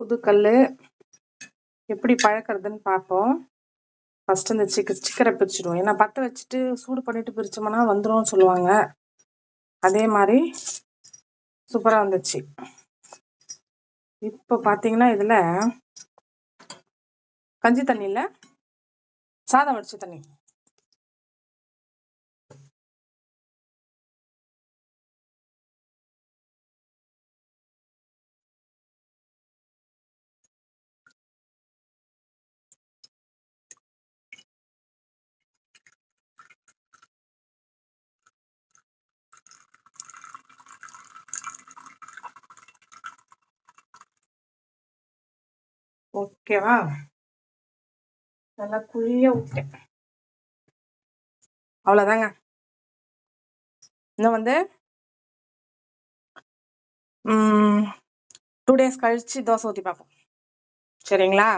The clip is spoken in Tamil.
புது கல் எப்படி பழக்கிறதுன்னு பார்ப்போம். ஃபஸ்ட்டு இந்த சிக்கரை பிரிச்சுடுவோம். ஏன்னா பற்ற வச்சுட்டு சூடு பண்ணிட்டு பிரிச்சோம்னா வந்துடும் சொல்லுவாங்க. அதே மாதிரி சூப்பராக வந்துச்சு. இப்போ பார்த்தீங்கன்னா இதில் கஞ்சி தண்ணியில் சாதம் வடிச்ச தண்ணி ஓகேவா? நல்லா குழிய விட்டேன். அவ்வளோதாங்க. இன்னும் வந்து 2 days கழிச்சு தோசை ஊற்றி பார்ப்போம். சரிங்களா?